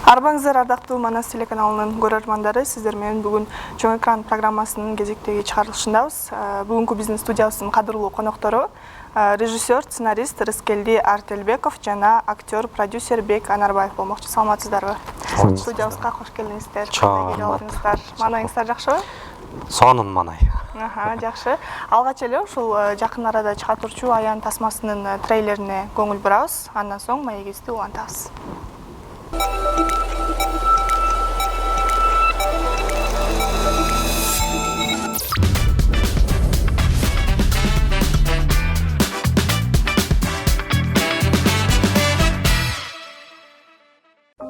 Арбаңыздар ардактуу Манас телеканалынын көрөрмандары, сиздер менен бүгүн чоң экран программасынын кезектеги чыгарылышындабыз. Бүгүнкү биздин студиябыздын кадырлуу коноктору режиссер, сценарист Рыскелди Артелбеков жана актер, продюсер Бек Анарбаев болмокчу. Саламатсыздарбы? Студиябызга кош келиңиздер. Маанайыңыздар жакшыбы? Сонун маанай. Жакшы. Алгач эле ушул жакын арада чыга турчу Аян тасмасынын трейлерине көңүл бурабыз. Андан соң маегибизди улантабыз.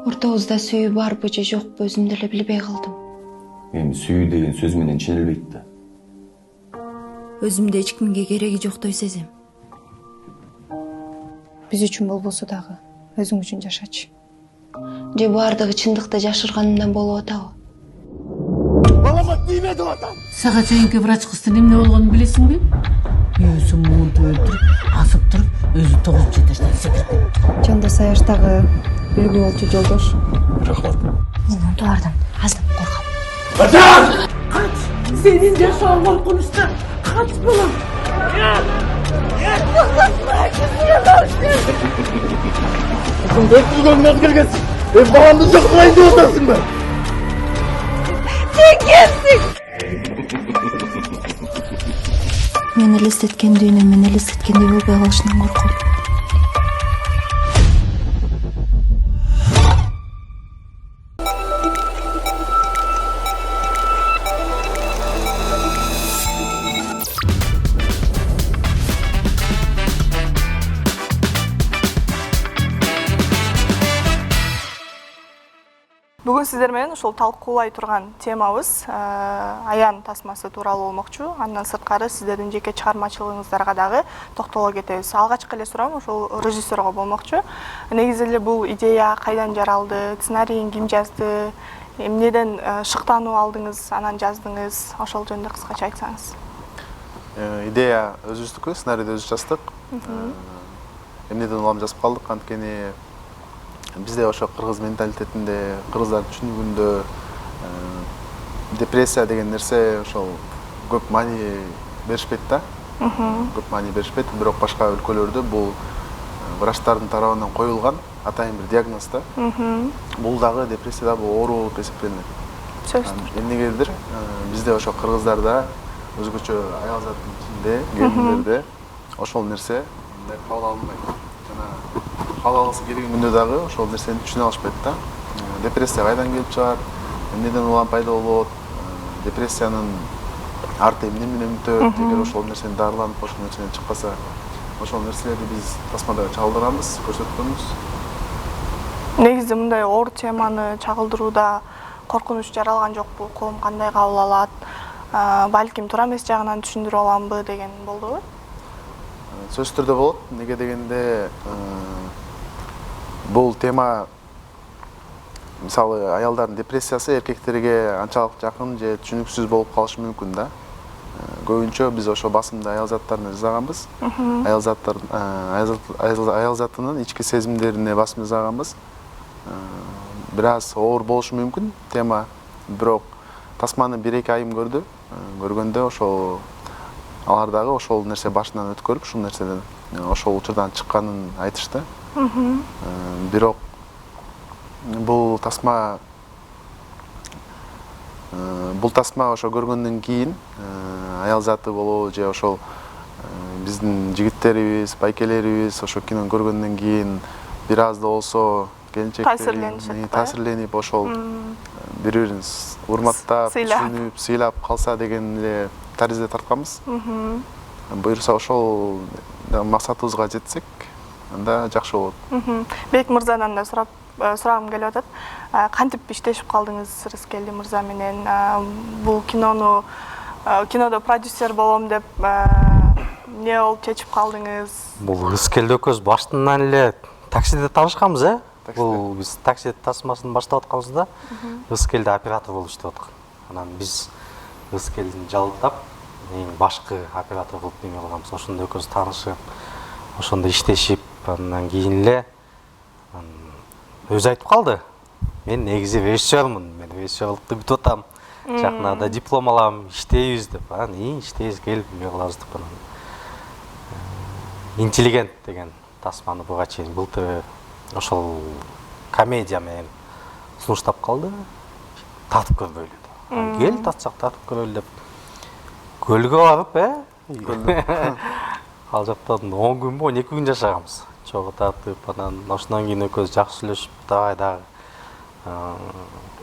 Ортобузда сүйүү барбы же жокпу өзүм деле билбей калдым. Эми сүйүү деген сөз менен ченелбейт да. Өзүмдө эч кимге кереги жоктой сезем. Биз үчүн болбосо дагы өзүң үчүн жашачы. Же баардыгы чындыкты жашырганымдан болуп атабы? Балама тийме деп атам. Сага чейинки врач кыздын эмне болгонун билесиңби? Өзү муунту өлтүрүп, асып туруп, өзү 9 этаждан секирип кетти. Жанда саяштагы үлгү болчу жолдош. Рахмат. Мен онтолардан аздап коркам. Kaç! Kaç! Senin yaşam korkunçta. Kaç balım. Sen 400 görmez gelgesin. Babandı çok kılayın diye otarsın ben. Мен элестеткен дүйнө мен элестеткендей болбой калышынан корком. Бүгүн сиздер менен ушул талкуулай турган темабыз Аян тасмасы тууралуу болмокчу. Андан сырткары сиздердин жеке чыгармачылыгыңыздарга дагы токтоло кетебиз. Алгачкы эле суроом ушул режиссерго болмокчу. Негизи эле бул идея кайдан жаралды, сценарийин ким жазды, эмнеден шыктануу алдыңыз, анан жаздыңыз, ошол жөнүндө кыскача айтсаңыз. Идея өзүбүздүкү, сценарийди өзүбүз жаздык. Эмнеден улам жазып калдык, анткени бизде ошо кыргыз менталитетинде, кыргыздардын түшүнүгүндө депрессия деген нерсе ошол көп маани беришпейт да. Көп маани беришпейт, бирок башка өлкөлөрдө бул врачтардын тарабынан коюлган атайын бир диагноз да. Бул дагы депрессия да, бул оору болуп эсептелинет. Сөзсүз. Эмнегедир бизде ошо кыргыздарда өзгөчө аял заттын ичинде, келиндерде ошол нерсе кабыл алынбайт. Кабыл алгысы келген күндө дагы ошол нерсени түшүнө алышпайт да. Депрессия кайдан келип чыгат, эмнеден улам пайда болот, депрессиянын арты эмне менен бүтөт, эгер ошол нерсени дарыланып ошол нерседен чыкпаса, ошол нерселерди биз тасмада чагылдыранбыз, көрсөткөнбүз. Негизи мындай оор теманы чагылдырууда коркунуч жаралган жокпу, коом кандай кабыл алат, балким туура эмес жагынан түшүндүрүп аламбы деген болдубу? Сөзсүз түрдө болот. Неге дегенде бул тема мисалы аялдардын депрессиясы эркектерге анчалык жакын же түшүнүксүз болуп калышы мүмкүн да. Көбүнчө биз ошо басымда аял заттарына жасаганбыз. Аял затынын ички сезимдерине басым жасаганбыз. Бир аз оор болушу мүмкүн тема, бирок тасманы 1-2 айым көрдү. Көргөндө ошол алар дагы ошол нерсе башынан өткөрүп, ушул нерседен ошол учурдан чыкканын айтышты. Бирок бул тасма ошо көргөндөн кийин аял заты болобу же ошол биздин жигиттерибиз, байкелерибиз ошо кинону көргөндөн кийин бир аз да болсо таасирленип ошол бири-бирин урматтап, түшүнүп, сыйлап калса деген эле таризде тартканбыз. Буюрса ошол максатыбызга жетсек, анда жакшы болот. Бек мырзадан да сурагым келип атат. Кантип иштешип калдыңыз Рыскелди мырза менен? Бул кинодо продюсер болом деп эмне болуп чечип калдыңыз? Бул Рыскелди экөөбүз баштан эле таксиде таанышканбыз, Бул биз такси тасмасын баштап атканбызда Рыскелди оператор болуп иштеп аткан. Анан биз Рыскелдини жалдап, башкы оператор кылып неме кылганбыз. Ошондо экөөбүз таанышып, ошондо иштешип, андан кийин эле өзү айтып калды. мен негизи режиссермун, мен режиссерлукту бүтүп атам, жакында диплом алам, иштейбиз деп, иштейбиз, келип эме кылабыз деп анан интеллигент деген тасманы буга чейин былтыр ошол комедия менен сунуштап калды, тартып көрбөйлү деп. Кел татсак тартып көрөлү деп. Көлгө барып, ал жактан 10 күнбү, 12 күн жашаганбыз. Чогуу тартып, анан ошондон кийин экөөбүз жакшы сүйлөшүп, давай дагы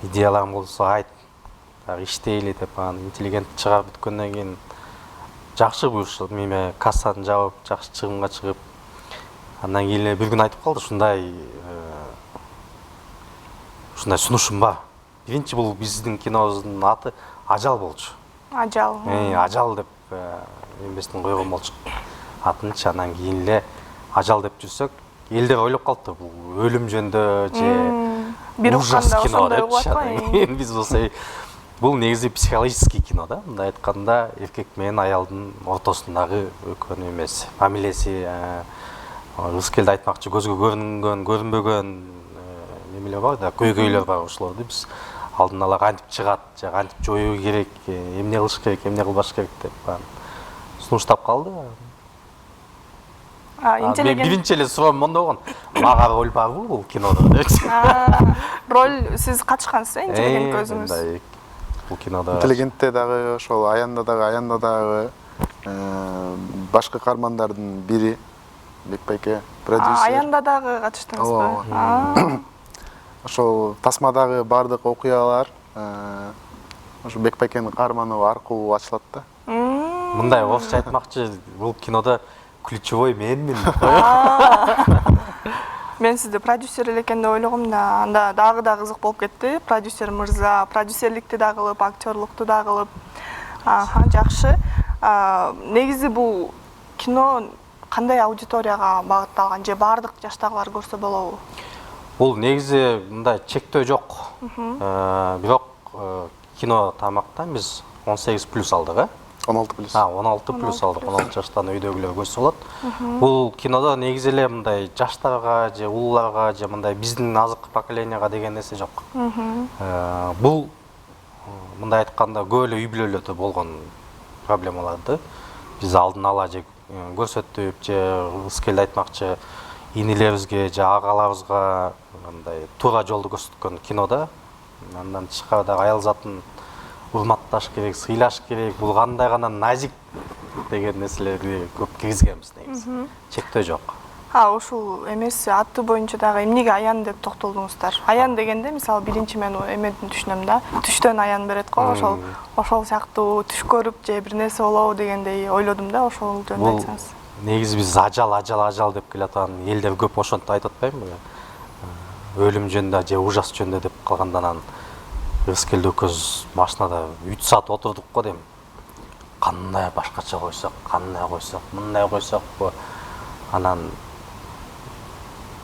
идеяларың болсо айт, дагы иштейли деп, анан интеллигент чыгарып бүткөндөн кийин жакшы буюрушат, меме кассаны жабып, жакшы чыгымга чыгып, андан кийин эле бир күн айтып калды, ушундай сунушум бар. Биринчи бул биздин кинобуздун аты Ажал болчу. Ажал. Ажал деп эмесин койгон болчук атынчы. Андан кийин эле Ажал деп жүрсөк, элдер ойлоп калыптыр, бул өлүм жөнүндө же ужас кино деп. Биз болсо бул негизи психологический кино да. Мындай айтканда, эркек менен аялдын ортосундагы экөөнүн эмеси, мамилеси, кыз келди айтмакчы, көзгө көрүнгөн, көрүнбөгөн немелер бар да, көйгөйлөр бар, ошолорду биз алдын ала кантип чыгат, же кантип жоюу керек, эмне кылыш керек, эмне кылбаш керек деп сунуштап калды. Мен биринчи эле суроом мондой болгон, мага роль барбы бул кинодо депчи. Роль сиз катышкансыз, интеллигент өзүңүз. Бул кинодо интеллигентте дагы, ошол аянда дагы башкы каармандардын бири Бек байке, продюсер. Аянда дагы катыштыңызбы? Ошол тасмадагы бардык окуялар ошо Бек байкенин каарманы аркылуу ачылат да. Мындай орусча айтмакчы, бул кинодо ключевой менмин. Мен сизди продюсер элекен деп ойлогом да, анда дагы да кызык болуп кетти. Продюсер мырза, продюсерликти да кылып, актерлукту да кылып. Жакшы. Негизи бул кино кандай аудиторияга багытталган, же бардык жаштагылар көрсө болобу? Бул негизи мындай чектөө жок. Бирок кино тармактан биз 18+ алдык, 16+. 16+ алдык, 16 жаштан үйдөгүлөр көрсө болот. Бул кинодо негизи эле мындай жаштарга же улууларга же мындай биздин азыркы поколенияга деген нерсе жок. Бул мындай айтканда көп эле үй бүлөлөрдө болгон проблемаларды биз алдын ала же көрсөтүп, же кыз келди айтмакчы, инилерибизге же агаларыбызга мындай туура жолду көрсөткөн кинода. Андан тышкары аял затын урматташ керек, сыйлаш керек. Бул кандай гана назик деген нерселерди көп киргизгенбиз негизи. Чектөө жок. Ушул эмеси аты боюнча дагы эмнеге аян деп токтолдуңуздар? Аян дегенде, мисалы, биринчи мен эмеден түшүнөм да. Түштөн аян берет го, ошол сыяктуу түш көрүп же бир нерсе болобу дегендей ойлодум да, ошол жөнүндө айтсаңыз. Негизи биз ажал деп келаткан элдер көп ошонтип айтып атпаймынбы? Өлүм жөнүндө же ужас жөнүндө деп калгандан анан Рыскелди экөөбүз машинада 3 саат отурдук го дейм. Кандай башкача койсок, кандай койсок, мындай койсокпу? Анан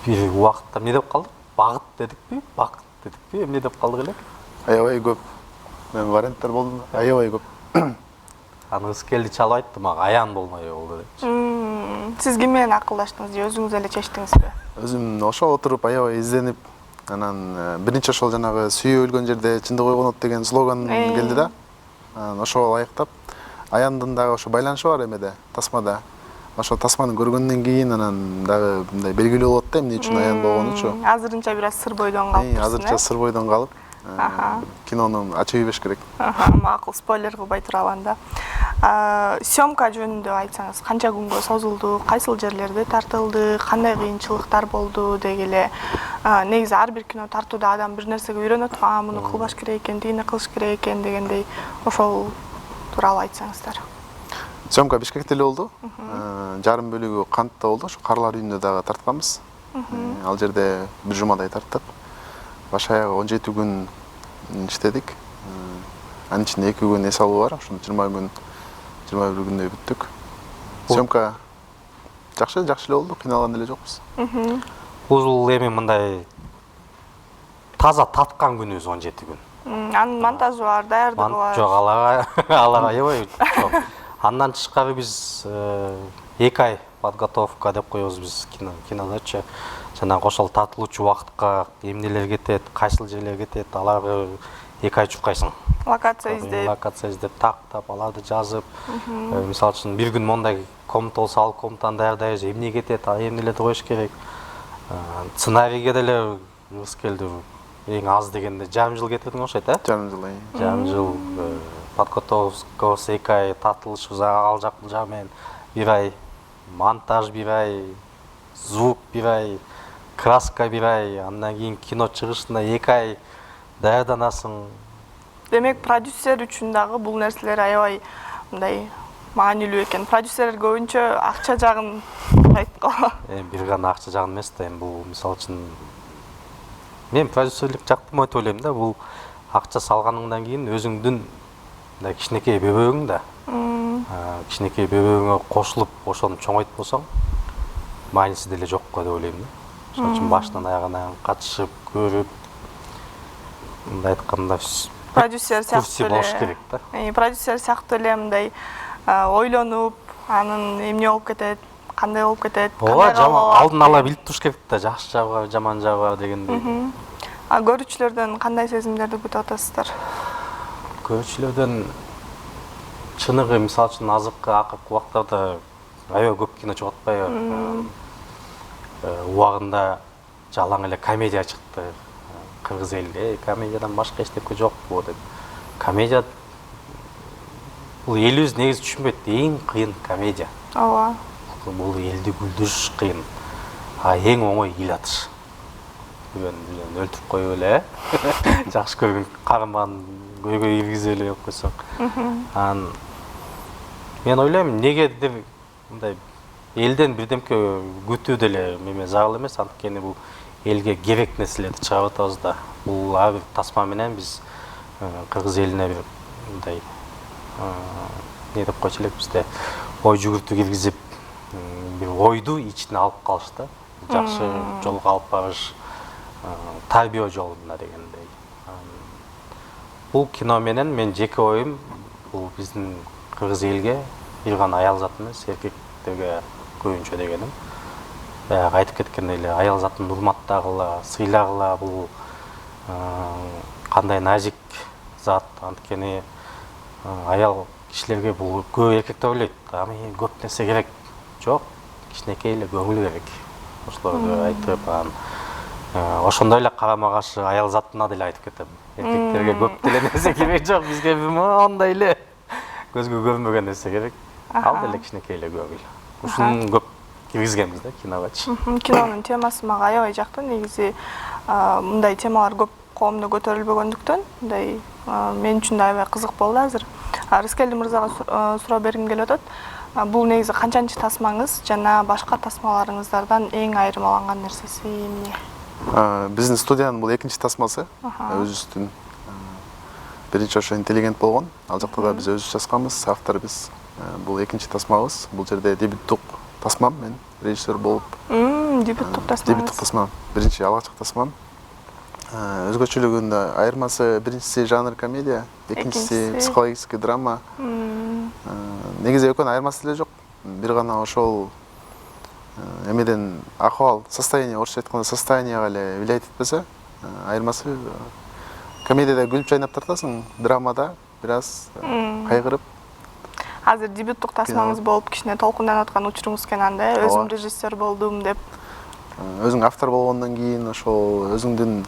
бир убакытта эмне деп калдык? Багыт дедикпи? Бакыт дедикпи? Эмне деп калдык элек? Аябай көп. Мен варианттар болду, аябай көп. Аны Рыскелди чалып айтты мага, аян болмой болду депчи. Сиз ким менен акылдаштыңыз же өзүңүз эле чечтиңизби? Өзүм ошо отуруп аябай изденип, анан биринчи ошол жанагы сүйүү өлгөн жерде чындык ойгонот деген слоган келди да. Анан ошол аяктап, аяндын дагы ошо байланышы бар эмеде, тасмада. Ошо тасманы көргөндөн кийин анан дагы мындай белгилүү болот да, эмне үчүн аян болгонучу. Азырынча бир аз сыр бойдон калып. Азырынча сыр бойдон калып. Кинону ачып ийбеш керек. Макул, спойлер кылбай турабан да. Съемка жөнүндө айтсаңыз, канча күнгө созулду, кайсыл жерлерде тартылды, кандай кыйынчылыктар болду дегеле. Негизи ар бир кино тартууда адам бир нерсеге үйрөнөт, муну кылбаш керек экен, тигини кылыш керек экен дегендей, ошол тууралуу айтсаңыздар. Съемка Бишкекте эле болду. Жарым бөлүгү Кантта болду. Ошо Карлар үйүндө дагы тартканбыз. Ал жерде бир жумадай тарттык. Баш аягы 17 күн иштедик. Анын ичинде 2 күн эс алуу бар. Ошондо 20 күн, 21 күндөй бүттүк. Съемка жакшы эле болду. Кыйналган эле жокпуз. Бул эми мындай таза таткан күнүбүз 17 күн. Анын монтажы бар, даярдыгы бар. Жок, алага аябай жок. Андан тышкары биз 2 ай подготовка деп коебуз биз кинодочу. жанагы ошол тартылуучу убакытка эмнелер кетет, кайсыл жерлер кетет, аларды 2 ай чуккайсың. Локация издеп, тактап, аларды жазып, мисалы үчүн бир күн мондай комната болсо, ал комнатаны даярдайбыз, эмне кетет, эмнелерди коюш керек. Сценарийге деле Рыскелди эң аз дегенде жарым жыл кетирдиң окшойт, Жарым жыл. Жарым жыл подготовкасы 2 ай, тартылышыбыз ал жак бул жак менен 1 ай, монтаж 1 ай, звук 1 ай, краска 1 ай, андан кийин кино чыгышына 2 ай даярданасың. Демек, продюсер үчүн дагы бул нерселер аябай мындай маанилүү экен. Продюсерлер көбүнчө акча жагын айтып калат. Бир гана акча жагын эмес да, бул мисалы үчүн мен продюсерлик жактым өтө ойлойм да, бул акча салганыңдан кийин өзүңдүн мындай кичинекей бөбөгүң да. Кичинекей бөбөгүңө кошулуп, ошону чоңойтуп болсоң, мааниси деле жок го деп ойлойм да. Ошон үчүн башынан аягына катышып, көрүп, мындай айтканда Продюсер сыяктуу эле болуш керек да. Продюсер сыяктуу эле мындай ойлонуп, анын эмне болуп кетет, кандай болуп кетет, ооба, алдын ала билип туруш керек да, жакшы жагы бар, жаман жагы бар дегендей. Көрүүчүлөрдөн кандай сезимдерди күтүп атасыздар? Көрүүчүлөрдөн чыныгы, мисалы үчүн акыркы убактарда аябай көп кино чыгып атпайбы? Убагында жалаң эле комедия чыкты. Кыргыз элде комедиядан башка эчтеке жок бу деп. Комедия бул элибиз негизи түшүнбөйт, эң кыйын комедия. Ооба. Бул элди күлдүрүш кыйын. Эң оңой ил атыш. Бүгүн өлтүрүп коюп эле, жакшы көргөн каарман көйгөй киргизип эле коюп койсоң. Мен ойлойм, неге деп мындай элден бирдемке күтүү деле меме зарыл эмес, анткени бул элге керек нерселерди чыгарып атабыз да. Бул ар бир тасма менен биз кыргыз элине бир мындай не деп койчу элек бизде ой жүгүртүү киргизип, бир ойду ичине алып калыш да. Жакшы жолго алып барыш, тарбия жолунда дегендей. Бул кино менен мен жеке оюм, бул биздин кыргыз элге бир гана аял зат эмес, эркектерге көбүнчө дегеним. Баягы айтып кеткендей эле, аял затын урматтагыла, сыйлагыла, бул кандай назик зат, анткени аял кишилерге бул көп эркектер ойлойт, ами көп нерсе керек. Жок, кичинекей эле көңүл керек. Ошолорду айтып, ошондой эле карама каршы аял затына деле айтып кетем. Эркектерге көп деле нерсе керек жок, бизге мондай эле көзгө көрүнбөгөн нерсе керек. Ал деле кичинекей эле көңүл. Ушуну көп киргизгенбиз да киногачы. Кинонун темасы мага аябай жакты. Негизи мындай темалар көп коомдо көтөрүлбөгөндүктөн, мындай мен үчүн да аябай кызык болду азыр. Рыскелди мырзага суроо бергим келип атат. Бул негизи канчанчы тасмаңыз жана башка тасмаларыңыздардан эң айырмаланган нерсеси эмне? Биздин студиянын бул экинчи тасмасы. Өзүбүздүн биринчи ошо интеллигент болгон. Ал жакта да биз өзүбүз жазганбыз, автор биз. Бул экинчи тасмабыз. Бул жерде дебюттук тасмам, мен режиссер болуп. Дебюттук тасмам. Дебюттук тасмам. Биринчи алгачкы тасмам. Өзгөчөлүгүндө айырмасы биринчиси жанр комедия, экинчиси психологический драма. Негизи экөөнүн айырмасы деле жок. Бир гана ошол эмеден акыбал, состояние, орусча айтканда состоянияга эле влиять этпесе, айырмасы комедияда күлүп жайнап тартасың, драмада бир аз кайгырып. Азыр дебюттук тасмаңыз болуп, кичине толкунданып аткан учуруңуз экен анда, өзүм режиссер болдум деп. Өзүң автор болгондон кийин ошол өзүңдүн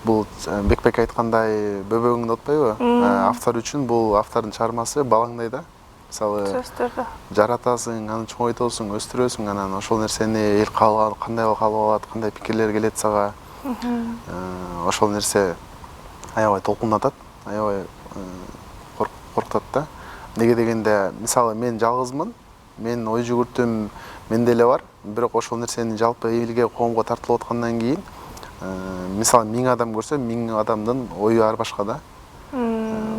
бул Бекбек айткандай бөбөгүңдү отпойбу? Автор үчүн бул автордун чыгармасы балаңдай да. Мисалы, жаратасың, аны чоңойтосуң, өстүрөсүң, анан ошол нерсени эл каалаган, кандай каалап алат, кандай пикирлер келет сага. Ошол нерсе аябай толкундатат, аябай коркутат да. Неге дегенде, мисалы, мен жалгызмын, мен ой жүгүртүм менде эле бар, бирок ошол нерсени жалпы элге, коомго тартылып аткандан кийин, мисалы, 1000 адам көрсө, 1000 адамдын ою ар башка да.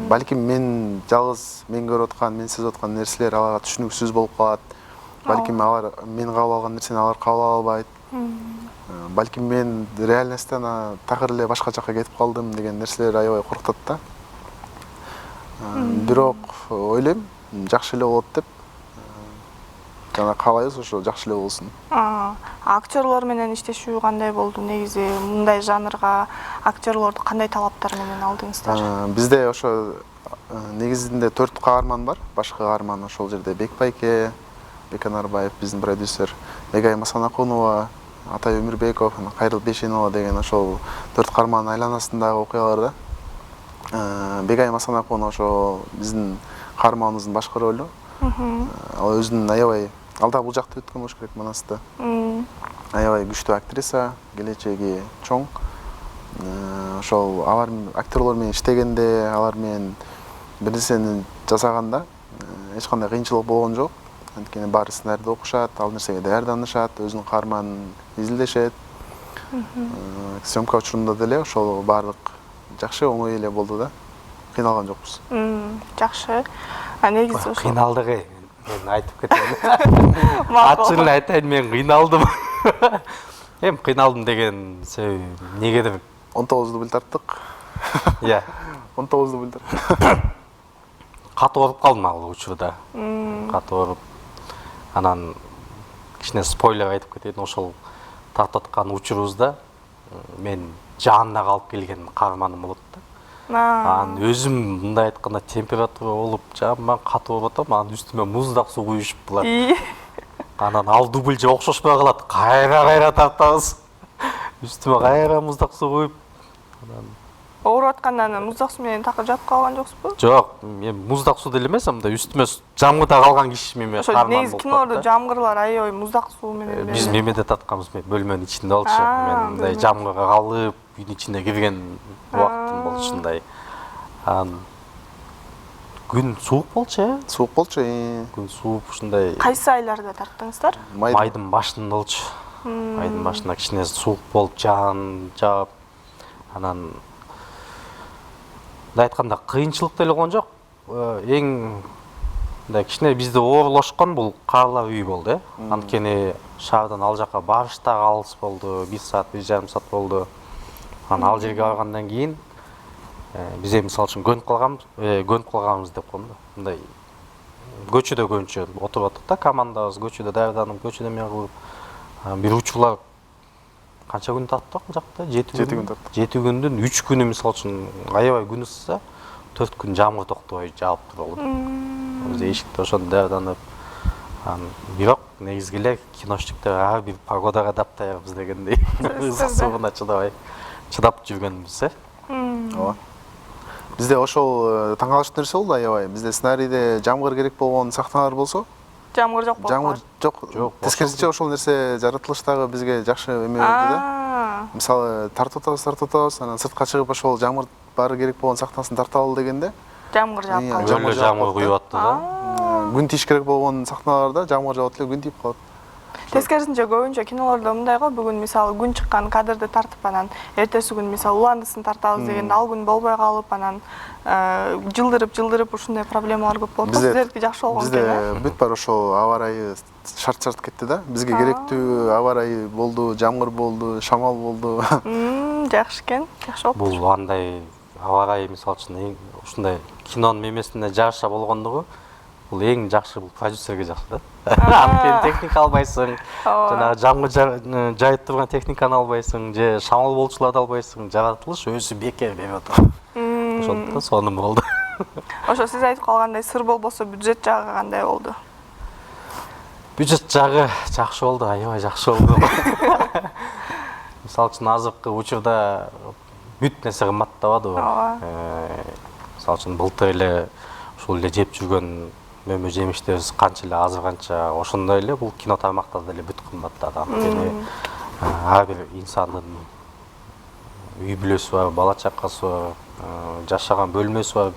Балким мен жалгыз, мен көрүп аткан, мен сезип аткан нерселер аларга түшүнүксүз болуп калат. Балким алар мен кабыл алган нерсени алар кабыл ала албайт. Балким мен реальносттан такыр эле башка жакка кетип калдым деген нерселер аябай коркутат да. Бирок ойлойм, жакшы эле болот деп. жана каалайбыз ошо жакшы эле болсун. Актерлор менен иштешүү кандай болду негизи? Мындай жанрга актерлорду кандай талаптар менен алдыңыздар? Бизде ошо негизинде 4 каарман бар. Башкы каарман ошол жерде Бекбайке, Беканарбаев, биздин продюсер, Мегай Масанакунова, Атай Өмүрбеков, Кайрыл Бешенова деген ошол 4 каармандын айланасындагы окуялар да. Бегай Масанакунова ошо биздин каарманыбыздын башкы ролу. Ал өзүнүн аябай алда бул жакта өткөн болуш керек Манаста. Аябай күчтүү актриса, келечеги чоң. Ошол алар актерлор менен иштегенде, алар менен бир нерсени жасаганда эч кандай кыйынчылык болгон жок. Анткени баары сценарийди окушат, ал нерсеге даярданышат, өзүнүн каарманын изилдешет. Съемка учурунда деле ошол баардык жакшы, оңой эле болду да. Кыйналган жокпуз. Жакшы. Негизи ошо Кыйналдык, мен айтып кетейин. Ачыгын эле айтайын, мен кыйналдым. Эми кыйналдым деген себеби эмнегедир 19 дубль тарттык. 19 дубль тарттык. Катып ооруп калдым ал учурда. Катып ооруп. Анан кичине спойлер айтып кетейин, ошол тартып аткан учурубузда мен жанына калып келген каарманым болот да. Анан өзүм мындай айтканда температура болуп, жаман катып ооруп атам, анан үстүмө муздак суу куюшуп булат. Анан ал дубльже окшошпой калат, кайра тартабыз. Үстүмө кайра муздак суу куюп. ооруп атканда муздак суу менен такыр жатып калган жоксузбу? Жок, мен муздак суу деле эмес, мындай үстүмө жамгырда калган киши меме каарман болуп. Негизи кинолордо жамгырлар аябай муздак суу менен. Биз мемеде татканбыз, бөлмөнүн ичинде болчу. Мен мындай жамгырга калып, үйдүн ичине кирген убактым болчу ушундай. Күн суук болчу, Суук болчу. Күн сууп ушундай. Кайсы айларда тарттыңыздар? Майдын башында болчу. Майдын башында кичине суук болуп, жаап, анан мындай айтканда кыйынчылык деле болгон жок. Эң мындай кичине бизде оорулашкан бул каалар үй болду, Анткени шаардан ал жака барыш да алыс болду, 1 саат, 1,5 саат болду. Анан ал жерге баргандан кийин биз эми мисалы үчүн көнүп калганбыз деп коем да. Мындай көчөдө көбүнчө отуруп аттык да, командабыз көчөдө даярданып, көчөдө эме кылып. Бир учурлар канча күн тарттык ал жакта? 7 күн тарттык. 7 күндүн 3 күнү мисалы үчүн аябай күн ысса, 4 күн жамгыр токтобой жаап турду. Биз эшикте ошондо даярданып, бирок негизги эле киночтуктар ар бир погодага адаптайбыз дегендей. Ысык сууна чыдап жүргөнбүз, Ооба. Бизде ошол таң калыштуу нерсе болду аябай. Бизде сценарийде жамгыр керек болгон сахналар болсо, Жамгыр жок болду. жамгыр жок. Тескерисинче ошол нерсе жаратылыштагы бизге жакшы эме берди да. Мисалы тартып атабыз, анан сыртка чыгып ошол жамгыр баары керек болгон сахнасын тартабыл дегенде жамгыр жаап калды. Жамгыр куюп атты да. Күн тиш керек болгон сахналарда жамгыр жаап эле күн тийип калат. Тескерисинче көбүнчө кинолордо мындай го, бүгүн мисалы күн чыккан кадрды тартып анан эртеси күн мисалы уландысын тартабыз дегенде ал күн болбой калып, анан жылдырып ушундай проблемалар көп болот. Сиздердики жакшы болгон экен. Бизде бүт бар ошол аба ырайы шарт кетти да. Бизге керектүү аба ырайы болду, жамгыр болду, шамал болду. Жакшы экен, жакшы болуп. Бул андай аба ырайы мисалы үчүн ушундай кинонун мемесине жараша болгондугу, бул эң жакшы бул продюсерге жакшы да. Анткени техника албайсың, жанагы жамгыр жайып турган техниканы албайсың, же шамал болчуларды албайсың, жаратылыш өзү бекер берип атат. Ошондуктан сонун болду. Ошо сиз айтып калгандай сыр болбосо бюджет жагы кандай болду? Бюджет жагы жакшы болду, аябай жакшы болду. Мисалы үчүн азыркы учурда бүт нерсе кымбаттабады. Мисалы үчүн былтыр эле ушул эле жеп жүргөн мөмө жемиштерибиз канча эле азыр канча, ошондой эле бул кино тармактарда эле бүт кымбаттады. Анткени ар бир инсандын үй бүлөсү бар, бала чакасы бар, жашаган бөлмөсү бар.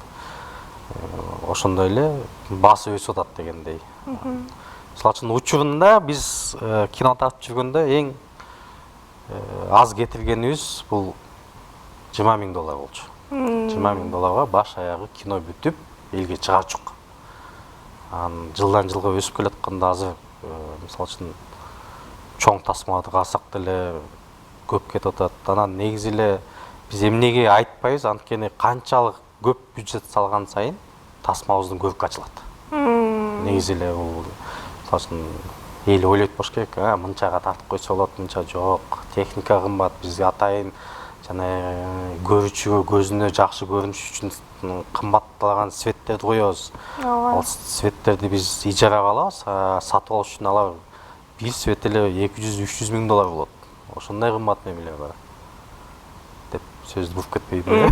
Ошондой эле баасы өсүп атат дегендей. Мисалы үчүн учурунда биз кино тартып жүргөндө эң аз кетиргенибиз бул $20,000 болчу. $20,000 баш аягы кино бүтүп элге чыгарчук. Жылдан жылга өсүп келатканда азыр мисалы үчүн чоң тасмаларды калсак деле көп кетип атат. Анан негизи эле биз эмнеге айтпайбыз, анткени канчалык көп бюджет салган сайын тасмабыздын көркү ачылат. Негизи эле бул сосын ел ойлойт болуш керек, мынчага тартып койсо болот, мынча жок, техника кымбат, бизге атайын жана көрүүчүгө көзүнө жакшы көрүнүш үчүн кымбаттаган светтерди коебуз. Ал светтерди биз ижарага алабыз, сатып алыш үчүн алар бир свет эле 200-300 миң доллар болот. Ошондой кымбат немелер бар деп сөздү буруп кетпейби.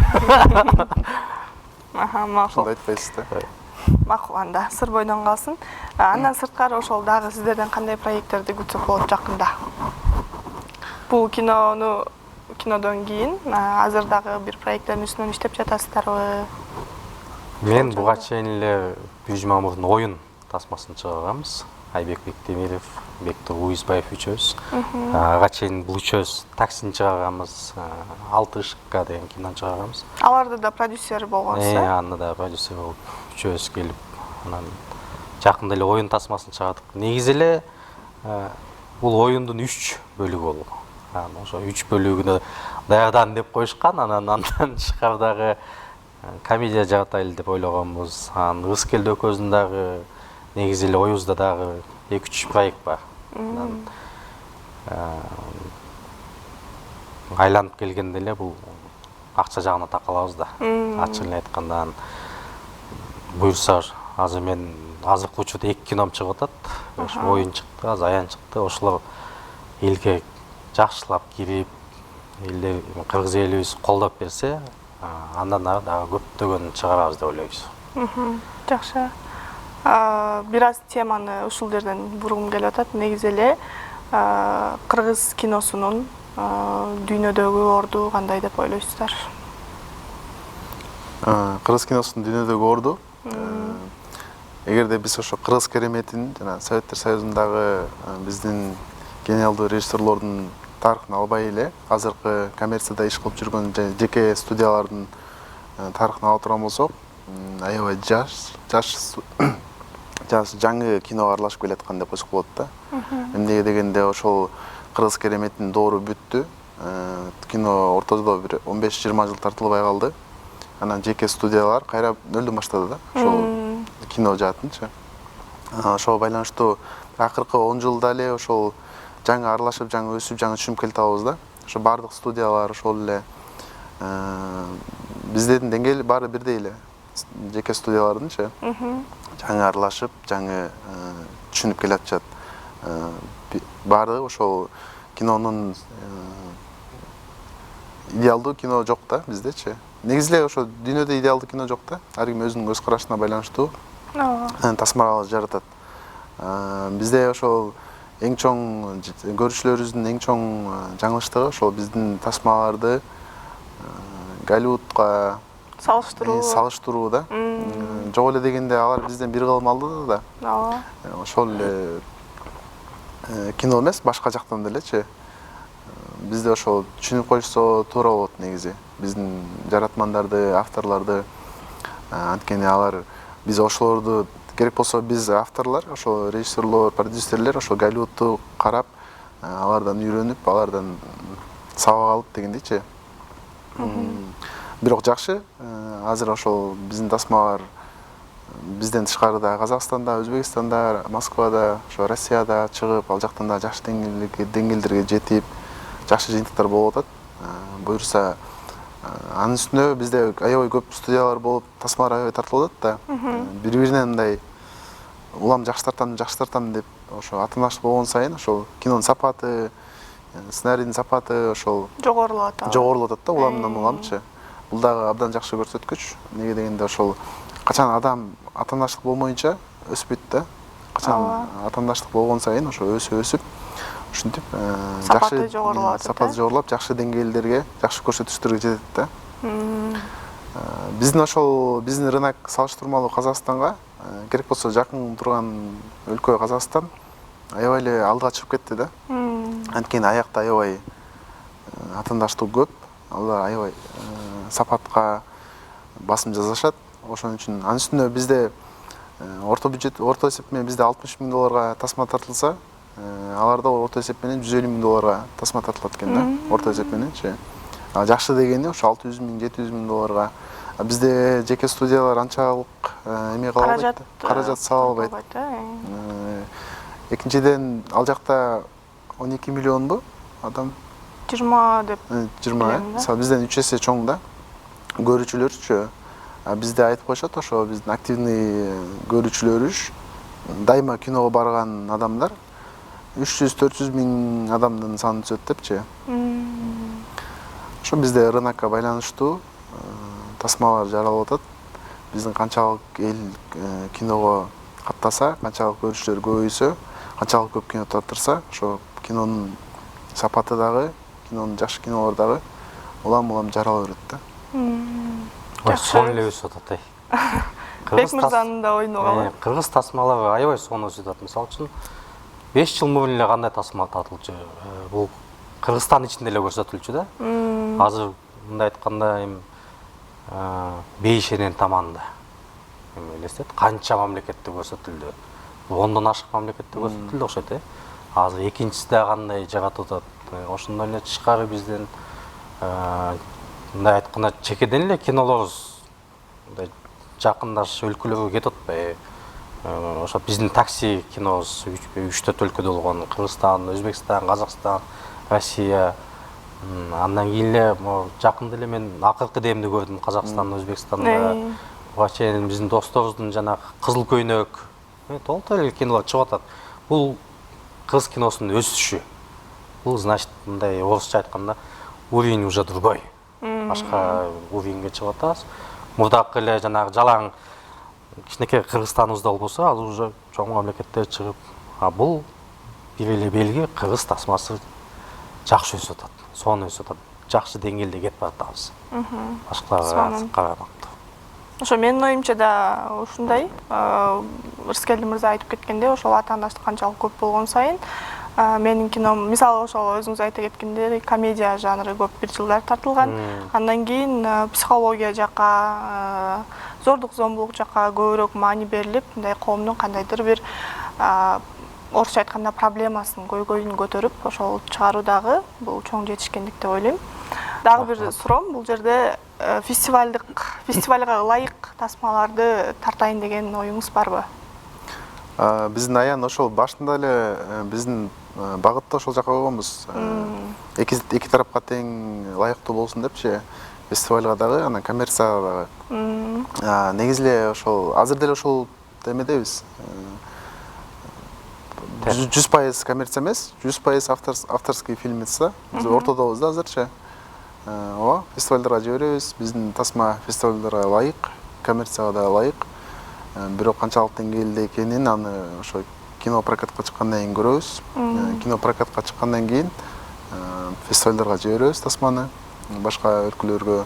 Макул. Ошондой айтпайсыз да. Макул, анда сыр бойдон калсын. Андан сырткары ошол дагы сиздерден кандай проекттерди күтсөк болот жакында? Бул кинодон кийин азыр дагы бир проекттердин үстүнөн иштеп жатасыздарбы? Мен буга чейин эле Бүйүж Мамырдын оюн тасмасын чыгарганбыз. Айбек Бектемиров, Бектур Уйзбаев үчөөбүз. Ага чейин бул үчөөбүз таксини чыгарганбыз, Алты ышыкка деген кинону чыгарганбыз. Аларды да продюсери болгонсуз, Аны да продюсер болуп үчөөбүз келип, анан жакында эле оюн тасмасын чыгардык. Негизи эле бул оюндун 3 бөлүгү болду. Ошо 3 бөлүгүнө даярдан деп коюшкан, анан тышкары дагы комедия жаратайлы деп ойлогонбуз. Анан Ызкел дөкөзүн дагы негизи эле оюбузда дагы 2-3 проект бар. Айланып келгенде эле бул акча жагына такалабыз да. Ачык эле айтканда, буюрса азыр мен азыркы учурда 2 кином чыгып атат. Оюн чыкты, азыр аян чыкты. Ошолор элге жакшылап кирип, элде кыргыз элибиз колдоп берсе, андан ары дагы көптөгөн чыгарабыз деп ойлойбуз. Жакшы. Бир аз теманы ушул жерден бургум келип атат. Негизи эле кыргыз киносунун дүйнөдөгү орду кандай деп ойлойсуздар? Кыргыз киносунун дүйнөдөгү орду, эгерде биз ошо кыргыз кереметин жана Советтер Союзундагы биздин гениалдуу режиссерлордун тарыхын албай эле, азыркы коммерцияда иш кылып жүргөн жеке студиялардын тарыхын ала турган болсок, аябай жаш жаңы киного аралашып келаткан деп койсок болот да. Эмнеге дегенде ошол кыргыз кереметин доору бүттү. Кино ортодо бир 15-20 жыл тартылбай калды. Анан жеке студиялар кайра нөлдөн баштады да. Ошол кино жаатынчы. Ошого байланыштуу акыркы 10 жылда эле ошол жаңы аралашып, жаңы өсүп, жаңы түшүнүп келе атабыз да. Ошо бардык студиялар ошол эле биздин деңгээли баары бирдей эле. Жеке студиялардынчы. Жаңы аралашып, жаңы түшүнүп келе атышат. Баары ошол кинонун идеалдуу кино жок да биздечи. Негизи эле ошо дүйнөдө идеалдуу кино жок да. Ар ким өзүнүн көз карашына байланыштуу тасмаларды жаратат. Бизде ошол эң чоң көрүүчүлөрүбүздүн эң чоң жаңылыштыгы ошол биздин тасмаларды Голливудка салыштыруу да. Жок эле дегенде алар бизден бир кылым алды да. Ошол эле кино эмес, башка жактан делечи. Бизде ошол түшүнүп коюшсо туура болот негизи. Биздин жаратмандарды, авторлорду, анткени алар биз ошолорду керек болсо биз авторлор, ошол режиссерлор, продюсерлер ошол Голливудду карап, алардан үйрөнүп, алардан сабак алып дегендейчи. Бирок жакшы, азыр ошол биздин тасмалар бизден тышкарыда, Казакстанда, Өзбекстанда, Москвада, ошо Россияда чыгып, ал жактан да жакшы деңгээлдерге жетип, жакшы жыйынтыктар болуп атат. Буюрса, анын үстүнө бизде аябай көп студиялар болуп, тасмалар аябай тартылып атат да. Бири-биринен мындай улам жакшы тартам деп ошо атанаштык болгон сайын ошол кинонун сапаты, сценарийдин сапаты ошол жогорулап атат да, уламдан уламчы. Бул дагы абдан жакшы көрсөткүч. Неге дегенде ошол качан адам атанаштык болмоюнча өспөйт да. Качан атанаштык болгон сайын ошо өсүп, ушинтип жакшы сапаты жогорулап, жакшы деңгээлдерге, жакшы көрсөтүштөргө жетет да. Биздин рынок салыштырмалуу Казакстанга, керек болсо жакын турган өлкө Казакстан аябай эле алдыга чыгып кетти да. Анткени аякта аябай атанаштык көп, алар аябай сапатка басым жасашат. Ошон үчүн анын үстүнө бизде орто эсеп менен бизде 60 миң долларга тасма тартылса, аларда орто эсеп менен 150 миң долларга тасма тартылат экен да, орто эсеп мененчи. Жакшы дегени ошо 600 миң, 700 миң долларга. Бизде жеке студиялар анчалык эме кыла албайт, каражат сала албайт. Экинчиден ал жакта 12 миллионбу адам? 20 деп 20 билем да. Мисалы бизден 3 эсе чоң да. Көрүүчүлөрчү. Бизде айтып коюшат, ошо биздин активный көрүүчүлөрүбүз дайыма киного барган адамдар 300-400 миң адамдын саны түзөт депчи. Ошо бизде рынокко байланыштуу тасмалар жаралып атат. Биздин канчалык эл киного каттаса, канчалык көрүүчүлөр көбөйсө, канчалык көп кино тартырса, ошо кинонун сапаты дагы, кинонун жакшы кинолор дагы улам жарала берет да. Ой, сон эле өсүп атат. Бек мырзанын да оюну калай. Кыргыз тасмалары аябай сон өсүп атат. Мисалы үчүн 5 жыл мурун эле кандай тасма татылчу? Бул Кыргызстан ичинде эле көрсөтүлчү да. Азыр мындай айтканда эми бейшенен таманда элестет, канча мамлекетте көрсөтүлдү. 10дон ашык мамлекетте көрсөтүлдү окшойт. Азыр экинчиси да кандай жагатып атат. Ошондон эле тышкары бизден мындай айтканда чекеден эле кинолорубуз мындай жакындаш өлкөлөргө кетип атпайбы? Ошо биздин такси кинобуз 3 өлкөдө болгон: Кыргызстан, Өзбекстан, Казакстан, Россия. Андан кийин эле жакында эле мен акыркы демди көрдүм Казакстанда, Өзбекстанда. Буга чейин биздин досторубуздун жанагы Кызыл көйнөк, толтура эле кинолор чыгып атат. Бул кыргыз киносунун өсүшү. Бул значит мындай орусча айтканда уровень уже другой. Башка уровеньге чыгып атабыз. Мурдакы эле жанагы жалаң кичинекей Кыргызстаныбызда болбосо, ал уже чоң мамлекетте чыгып, бул бир эле белги, кыргыз тасмасы жакшы өсүп атат, сон өсүп атат, жакшы деңгээлде кетип атабыз. Башкаларга караганда. Ошо менин оюмча да ушундай. Рыскелди мырза айтып кеткендей, ошол атаандаштык канчалык көп болгон сайын менин кином, мисалы ошол өзүңүз айта кеткендей, комедия жанры көп бир жылдар тартылган. Андан кийин психология жакка, зордук зомбулук жакка көбүрөөк маани берилип, мындай коомдун кандайдыр бир орусча айтканда проблемасын, көйгөйүн көтөрүп, ошол чыгаруу дагы бул чоң жетишкендик деп ойлойм. Дагы бир суроом, бул жерде фестивалга ылайык тасмаларды тартайын деген оюңуз барбы? Биздин аян ошол башында эле биздин багытты ошол жака койгонбуз. Эки тарапка тең ылайыктуу болсун депчи, фестивалга дагы, анан коммерцияга дагы. Негизи эле ошол азыр деле ошол эмедебиз. 100% коммерция эмес, 100% авторский фильм этсе, биз ортодобуз да азырчы. Ооба, фестивалдарга жиберебиз. Биздин тасма фестивалдарга ылайык, коммерцияга да ылайык. Бирок канчалык деңгээлде экенин аны ошо кино прокатка чыккандан кийин көрөбүз. Кино прокатка чыккандан кийин фестивалдарга жиберебиз тасманы, башка өлкөлөргө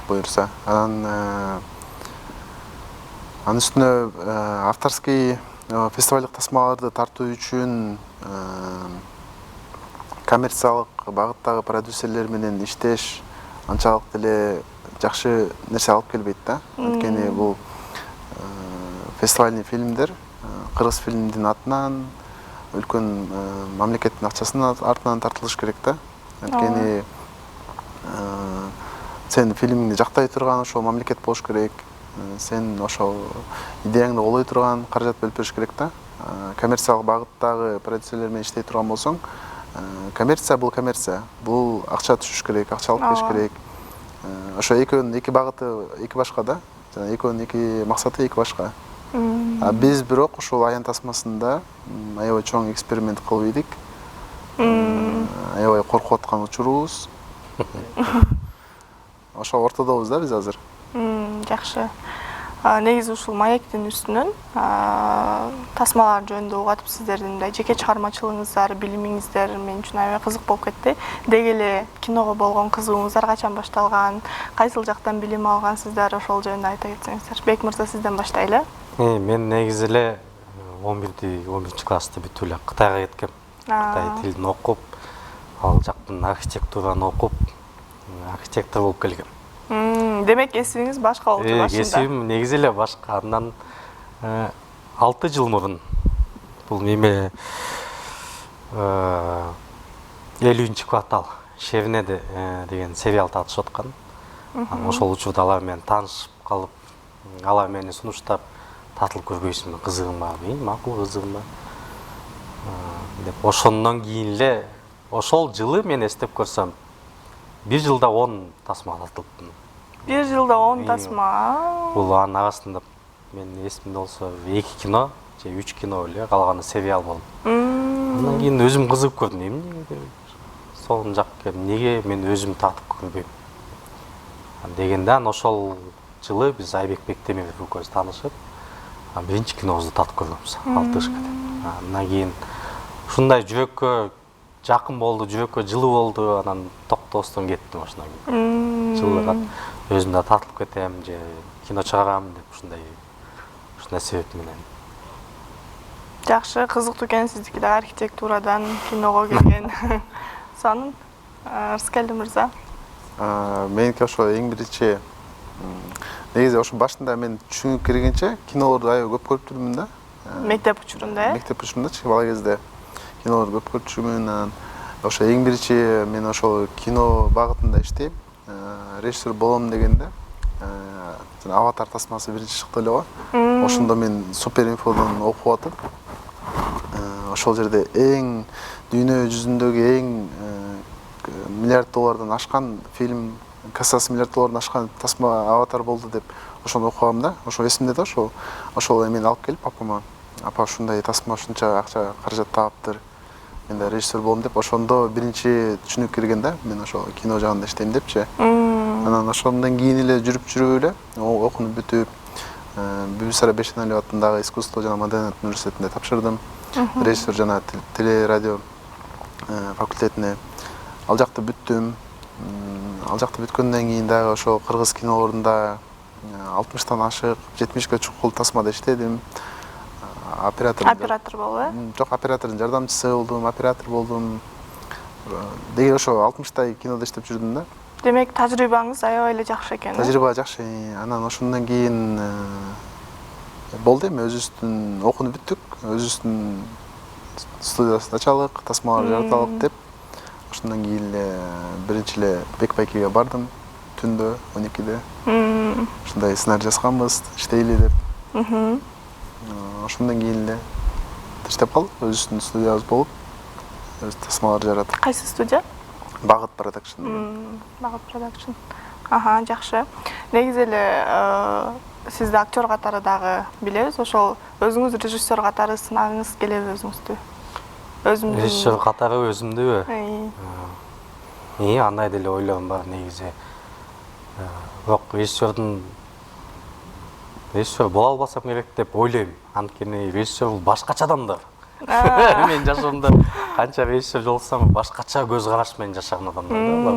буюрса. Анан үстүнө авторский фестивалдык тасмаларды тартуу үчүн коммерциялык багыттагы продюсерлер менен иштеш анчалык деле жакшы нерсе алып келбейт да. Анткени бул фестивальный фильмдер кыргыз фильмдин атынан, үлкөн мамлекеттин акчасынын артынан тартылыш керек да. Анткени сен фильмиңди жактай турган ошол мамлекет болуш керек. Сен ошол идеяңды колой турган каражат бөлүп бериш керек да. Коммерциялык багыттагы продюсерлер менен иштей турган болсоң, коммерция бул коммерция. Бул акча түшүш керек, акча алып келиш керек. Ошо экөөнүн эки багыты эки башка да. Жана экөөнүн эки максаты эки башка. Биз бирок ушул аян тасмасында аябай чоң эксперимент кылып идик. Аябай коркуп аткан учурубуз. Ошо ортодобуз да биз азыр. Жакшы. Негизи ушул маектин үстүнөн тасмалар жөнүндө угуп атып сиздердин мындай жеке чыгармачылыгыңыздар, билимиңиздер мен үчүн аябай кызык болуп кетти. Деги эле киного болгон кызыгууңуздар качан башталган, кайсыл жактан билим алгансыздар, ошол жөнүндө айта кетсеңиздер. Бек мырза, сизден баштайлы. Мен негизи эле 11 классты бүтүп эле Кытайга кеткем. Кытай тилин окуп, ал жактын архитектураны окуп, архитектор болуп келгем. Демек эсибиңиз башка болчу башында. Эсибим негизи эле башка. Андан 6 жыл мурун бул неме 50-квартал Шевне деген сериал тартышып аткан. Ошол учурда алар менен таанышып калып, алар мени сунуштап татылып көрбөйсүңбү, кызыгынбабы, макул кызыгынбабы деп ошондон кийин эле ошол жылы мен эстеп көрсөм 1 жылда 10 тасма татылыптын. 1 жылда 10 тасма. Бул анын арасында мен эсимде болсо 2 кино же 3 кино эле, калганы сериал болду. Андан кийин өзүм кызыгып көрдүм, эмнеге сол жакка неге мен өзүм татып көрбөйм дегенде, ошол жылы биз Айбек Бектемиров экөөбүз таанышып, биринчи кинобузду татып көргөнбүз, Алтышка деп. Андан кийин ушундай жүрөккө жакын болду, жүрөккө жылы болду, анан токтобостон кеттим ошондон кийин. Жылыга өзүм да татылып кетем же кино чыгарам деп ушундай себеп менен. Жакшы, кызыктуу экен сиздики да архитектурадан киного келген. Сонун, Рыскелди мырза. Меники ошо эң биринчи негизи ошо башында мен түшүнүп киргенче кинолорду аябай көп көрүп жүрмүн да. Мектеп учурунда, Мектеп учурунда бала кезде кинолорду көп көрүп жүрмүн. Анан ошо эң биринчи мен ошол кино багытында иштейм, режиссер болом дегенде Аватар тасмасы биринчи чыкты эле го. Ошондо мен Супер инфодон окуп атып, ошол жерде эң дүйнө жүзүндөгү эң миллиард доллардан ашкан фильм, кассасы миллиард доллардан ашкан тасма Аватар болду деп ошону окугам да. Ошо эсимде да, ошол мен алып келип папама, апа ушундай тасма ушунча акча каражат таптыр, мен да режиссер болом деп, ошондо биринчи түшүнүк кирген да, мен ошол кино жагында иштейм депчи. Анан ошондон кийин эле жүрүп эле окунуп бүтүп, Бүбүсара Бешеналиев атындагы искусство жана маданият университетинде тапшырдым. Режиссер жана телерадио факультетине. Ал жакта бүттүм. Ал жакта бүткөндөн кийин дагы ошо кыргыз кинолорунда 60тан ашык, 70ке чукул тасмада иштедим. Оператор болду. Жок, оператордун жардамчысы болдум, оператор болдум. Деги ошо 60тай кинодо иштеп жүрдүм да. Демек, тажрыйбаңыз аябай эле жакшы экен. Тажрыйба жакшы. Анан ошондон кийин болду, эми өзүбүздүн окунуп бүттүк, өзүбүздүн студиясын ачалык, тасмалар жараталык деп. Ошондон кийин эле биринчи эле Бекбайкеге бардым, түндө 12-де. Ушундай сценарий жазганбыз, иштейли деп. Ошондон кийин эле иштеп калдык, өзүбүздүн студиябыз болуп, өз тасмалар жаратып. Кайсы студия? Багыт Продакшн. Багыт Продакшн. Жакшы. Негизи эле сизди актер катары дагы билебиз. Ошол өзүңүз режиссер катары сынагыңыз келеби өзүңүздү? Режиссер катары өзүмдүбү? Андай деле ойлогом бар негизи. Бирок режиссер боло албасам керек деп ойлойм. Анткени режиссер бул башкача адамдар. Мен жашоомдо канча режиссер жолуксам, башкача көз караш менен жашаган адамдар да.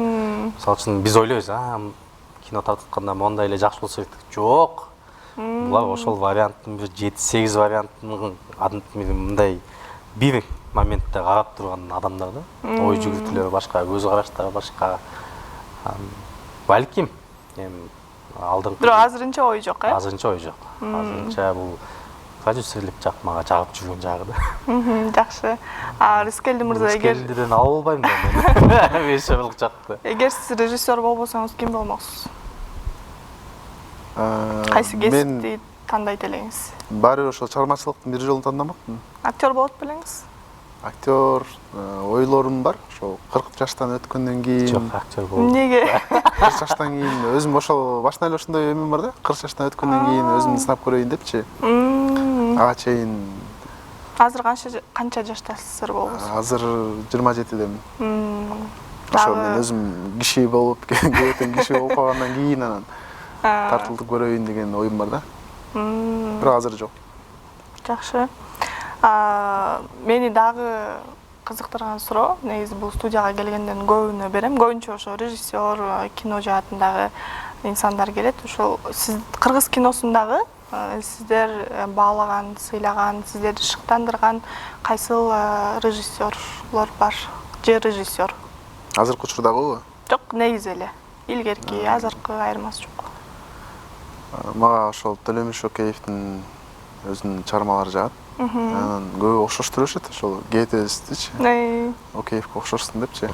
Мисалы үчүн биз ойлойбуз, кино тартканда мондай эле жакшы болсо керек. Жок. Булар ошол варианттын бир 7-8 вариантын мындай бир моментте карап турган адамдар да. Ой жүгүртүүлөрү башка, көз караштары башка. Балким эми алдыңкы. Бирок азырынча ой жок, Азырынча ой жок. Азырынча бул продюсерлик жак мага жагып жүргөн жагы да. Жакшы. Рыскелди мырза, эгер Рыскелдиден ала албайм да мен. Режиссерлик жакты. Эгер сиз режиссер болбосоңуз ким болмоксуз? Кайсы кесипти тандайт элеңиз? Баары бир ошол чыгармачылыктын бир жолун тандамакмын. Актер болот белеңиз? Актер ойлорум бар. Ошол 40 жаштан өткөндөн кийин. Жок, актер болот. Эмнеге? 40 жаштан кийин өзүм ошол башынан эле ошондой өмүм бар да. 40 жаштан өткөндөн кийин өзүмдү сынап көрөйүн депчи. Ага чейин. Азыр канча жаштасыз болбосуз? Азыр 27-демин. Ошо мен өзүм киши болуп, кебетен киши болуп калгандан кийин анан тартылып көрөйүн деген оюм бар да. Бирок азыр жок. Жакшы. Мени дагы кызыктырган суроо, негизи бул студияга келгенден көбүнө берем. Көбүнчө ошо режиссер, кино жаатындагы инсандар келет. Ошол сиз кыргыз киносундагы сиздер баалаган, сыйлаган, сиздерди шыктандырган кайсыл режиссерлор бар? Же режиссер? Азыркы учурдагыбы? Жок, негизи эле. Илгерки, азыркы айырмасы жок. Мага ошол Төлөмүш Океевдин өзүнүн чыгармалары жагат. Анан көбү окшоштуруп өшөт, ошол Гетесдичи. Океевке окшошсуң депчи.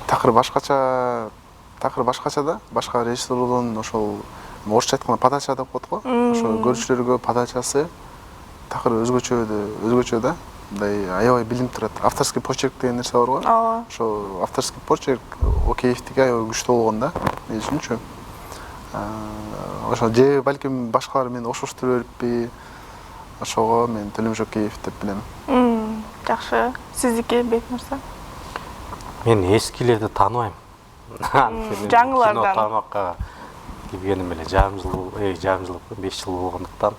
Такыр башкача да, башка режиссерлордон ошол орысша айтканда подача деп коет го. Ошо көрүүчүлөргө подачасы такыр өзгөчө да. Мындай аябай билинип турат. Авторский почерк деген нерсе бар го. Ооба. Ошо авторский почерк Океевдики аябай күчтүү болгон да. Мен үчүнчү. Ошо же балким башкалар мени ошоштура бериппи. Ошого мен Төлөмөш Океев деп билем. Жакшы. Сиздики Бекмырза? Мен эскилерди тааныбайм. Жаңылардан. Кино тармакка киргеним эле жарым жыл, 5 жыл болгондуктан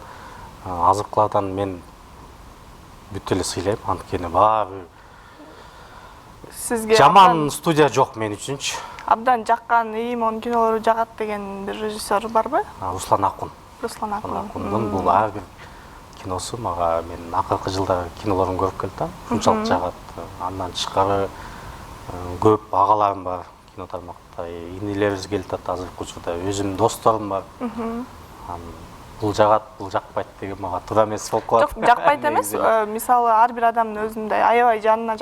азыркылардан мен бүт эле сыйлайм. Анткени баары Сизге жаман студия жок мен үчүнчү. абдан жаккан, Имон кинолору жагат деген бир режиссер барбы? Руслан Акун. Руслан Акундун бул ар бир киносу мага мен акыркы жылдары кинолорун көрүп келдим. Ушунчалык жагат. Андан тышкары көп агаларым бар кино тармакта. Инилерибиз келип атат азыркы учурда. Өзүмдүн досторум бар. Бул жагат, бул жакпайт деген мага туура эмес болуп калат. Жок, жакпайт эмес. Мисалы ар бир адамдын өзүндөй аябай жанына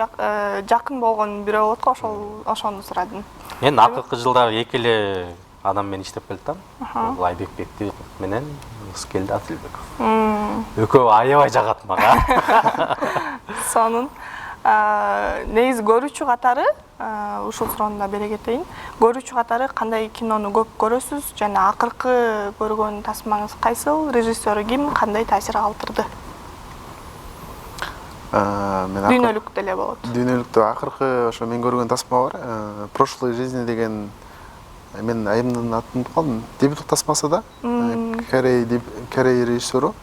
жакын болгон бирөө болот го, ошону сурадым. Мен акыркы жылдары эки эле адам менен иштеп келдим. Бул Айбек Бектиев менен Ыскелди Атилбеков. Экөө аябай жагат мага. Сонун негизи көрүүчү катары ушул суроону да бере кетейин. Көрүүчү катары кандай кинону көп көрөсүз жана акыркы көргөн тасмаңыз кайсыл? Режиссеру ким? Кандай таасир калтырды? Дүйнөлүк деле болот. Дүйнөлүктө акыркы ошо мен көргөн тасма бар. Прошлой жизни деген мен айымдын атын унутуп калдым. Дебюттук тасмасы да. Корей режиссеру.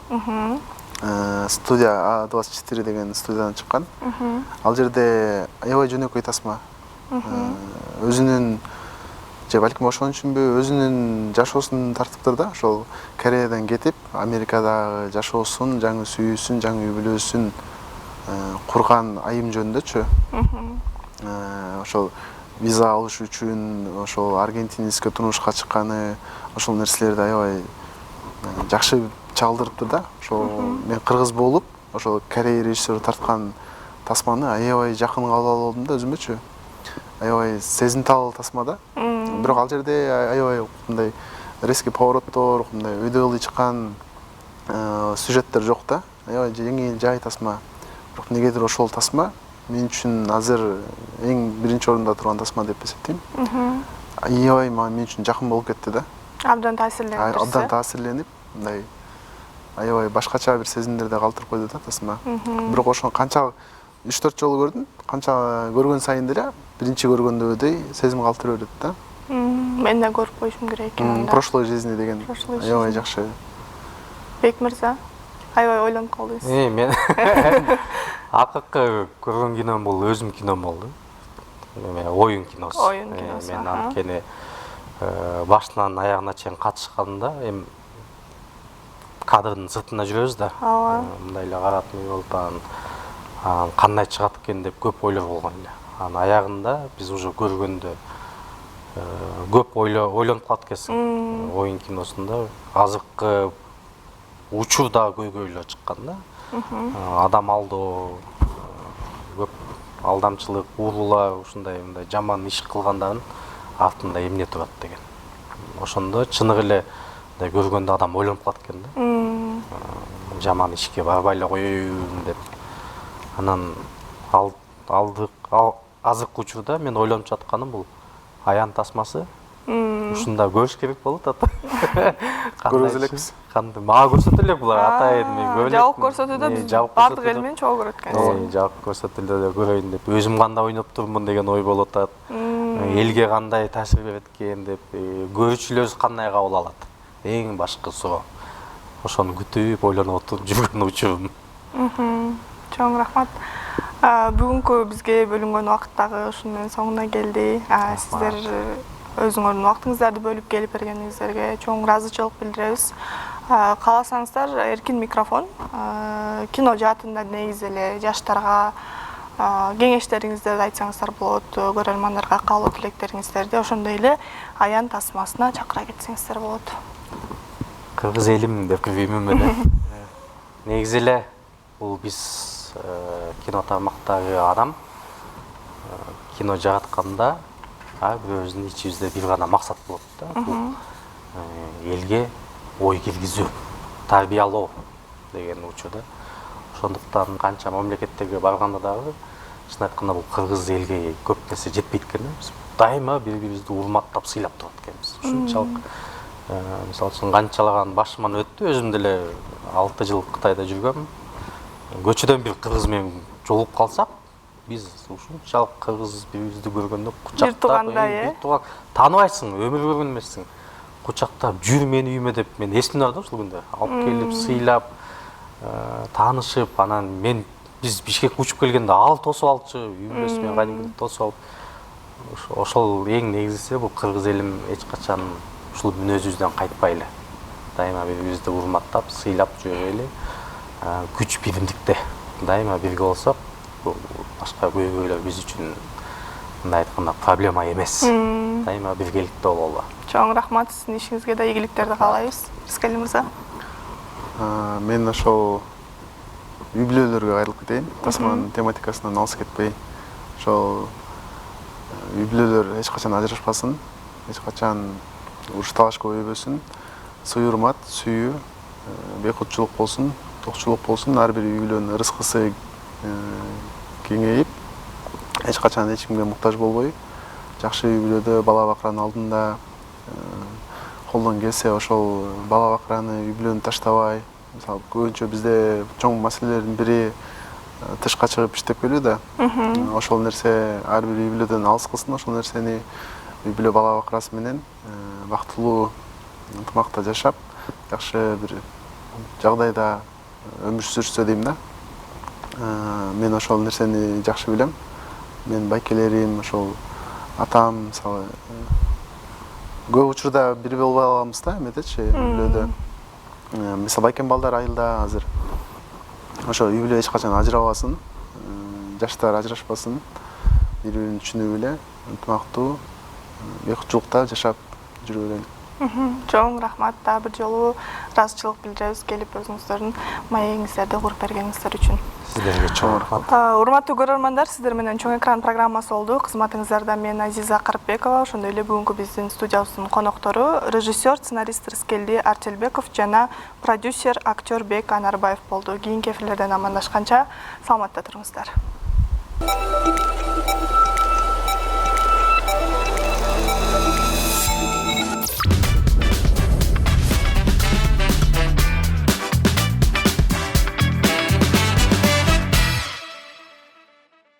Студия А24 деген студиядан чыккан. Ал жерде аябай жөнөкөй тасма. Өзүнүн же балким ошон үчүнбү өзүнүн жашоосун тартыптыр да. Ошол Кореядан кетип, Америкадагы жашоосун, жаңы сүйүүсүн, жаңы үй бүлөсүн курган айым жөнүндөчү. Ошол виза алыш үчүн ошол аргентинецке турмушка чыкканы, ошол нерселерди аябай жакшы чагылдырыптыр да. Ошол мен кыргыз болуп, ошол Корей режиссеру тарткан тасманы аябай жакын кабыл алып алдым да өзүмөчү. Аябай сезимтал тасма да. Бирок ал жерде аябай мындай резкий повороттор, мындай өйдө ылый чыккан сюжеттер жок да. Аябай жеңил жай тасма. Бирок негедир ошол тасма мен үчүн азыр эң биринчи орунда турган тасма деп эсептейм. Аябай мен үчүн жакын болуп кетти да. Абдан таасирленип. Абдан таасирленип, мындай аябай башкача бир сезимдерди калтырып койду да тасма. Бирок ошону канча 3-4 жолу көрдүм, канча көргөн сайын деле биринчи көргөндөгүдөй сезим калтыра берет да. Мен да көрүп коюшум керек экен. Прошлой жизни деген аябай жакшы. Бекмырза, аябай ойлонуп калдыңыз. Мен акыркы көргөн кином бул өзүм кином болду. Оюн киносу. Оюн киносу. Мен анткени башынан аягына чейин катышканда эми кадрдын сыртына жүрөбүз да. Мындай эле карап болуп анан кандай чыгат экен деп көп ойлор болгон эле. Анан аягында биз уже көргөндө көп ойлонуп калат экенсиң. Оюн киносунда азыркы учурда көйгөйлөр чыккан да. Адам алдоо, көп алдамчылык, уруулар, ушундай мындай жаман иш кылгандардын артында эмне турат деген. Ошондо чыныгы эле көргөндө адам ойлонуп калат экен да. Жаман ишке барбай эле коеюн деп. Анан азыркы учурда мен ойлонуп жатканым бул Аян тасмасы. Ушунда көрүш керек болот ата. Көрөбүз элекпиз. Кандай мага көрсөтүлө булар атайын мен көрөм. Жабык көрсөтүүдө биз бардык эл менен чогуу көрөт экенбиз. Жабык көрсөтүлдө көрөйүн деп өзүм кандай ойноп турмун деген ой болот атат. Элге кандай таасир берет экен деп, көрүүчүлөр кандай кабыл алат. Эң башкы суроо. Ошону күтүп ойлонуп жүргөн учурум. Чоң рахмат. Бүгүнкү бизге бөлүнгөн убакыт дагы ушуну менен соңуна келди. Сиздер өзүңөрдүн убактыңыздарды бөлүп келип бергениңиздерге чоң ыраазычылык билдиребиз. Кааласаңыздар эркин микрофон кино жаатында негизи эле жаштарга кеңештериңиздерди айтсаңыздар болот, көрөрмандарга каалоо тилектериңиздерди ошондой эле Аян тасмасына чакыра кетсеңиздер болот. Кыргыз элим деп кирбеймин эле. Негизи эле бул биз кино тармактагы адам кино жаратканда бирөөбүздүн ичибизде бир гана максат болот да. Бул элге ой киргизүү, тарбиялоо деген учурда. Ошондуктан канча мамлекеттерге барганда дагы чын айтканда бул кыргыз элге көп нерсе жетпейт экен. Биз дайыма бири-бирибизди урматтап сыйлап турат экенбиз. Ушунчалык мисалы үчүн канчалаган башыман өттү, өзүм деле 6 жыл Кытайда жүргөм. Көчөдөн бир кыргыз менен жолугуп калсак, биз ушунчалык кыргыз бири-бирибизди көргөндө кучактап, бир туугандай, тааныбайсың, өмүр көргөн эмессиң. Кучактап, жүр менин үйүмө деп, мен эсимде бар да ушул күндө. Алып келип, сыйлап, таанышып, анан биз Бишкекке учуп келгенде ал тосуп алчу, үйүмдөсү менен кадимкидей тосуп алып. Ошол эң негизгиси бул кыргыз элим эч качан ушул мүнөзүбүздөн кайтпайлы. Дайыма бири-бирибизди урматтап, сыйлап жүрөлү. Күч биримдикте дайыма бирге болсок, бул башка көйгөйлөр биз үчүн мындай айтканда проблема эмес. Дайыма биргеликте бололу. Чоң рахмат, сиздин ишиңизге да ийгиликтерди каалайбыз. Рыскели мырза. Мен ошол үй бүлөлөргө кайрылып кетейин. Тасманын тематикасынан алыс кетпей. Ошол үй бүлөлөр эч качан ажырашпасын, эч качан уруш талаш көбөйбөсүн. Сый урмат, сүйүү, бейкутчулук болсун, токчулук болсун. Ар бир үй бүлөнүн рызкысы кеңейип, эч качан эч кимге муктаж болбой, жакшы үй бүлөдө бала бакыранын алдында колдон келсе ошол бала бакыраны үй бүлөнү таштабай, мисалы көбүнчө бизде чоң маселелердин бири тышка чыгып иштеп келүү да. Ошол нерсе ар бир үй бүлөдөн алыс кылсын, ошол нерсени үй бүлө бала бакырасы менен бактылуу ынтымакта жашап, жакшы бир жагдайда өмүр сүрүшсө дейм да. Мен ошол нерсени жакшы билем. Мен байкелерим, ошол атам, мисалы көп учурда бир болбой калабыз да, эметечи, үй бүлөдө. Мисалы байкем балдар айылда азыр. Ошо үй бүлө эч качан ажырабасын, жаштар ажырашпасын, бири-бирин түшүнүп эле, ынтымактуу, бейкутчулукта жашап жүрө берели. Чоң рахмат, да бир жолу ыраазычылык билдиребиз келип өзүңүздөрдүн маегиңиздерди куруп бергениңиздер үчүн. Сиздерге чоң рахмат. Урматтуу көрөрмандар, сиздер менен чоң экран программасы болду. Кызматыңыздарда мен Азиза Карпбекова, ошондой эле бүгүнкү биздин студиябыздын коноктору режиссер, сценарист Рыскелди Артелбеков жана продюсер, актер Бек Анарбаев болду. Кийинки эфирлерден амандашканча саламатта туруңуздар.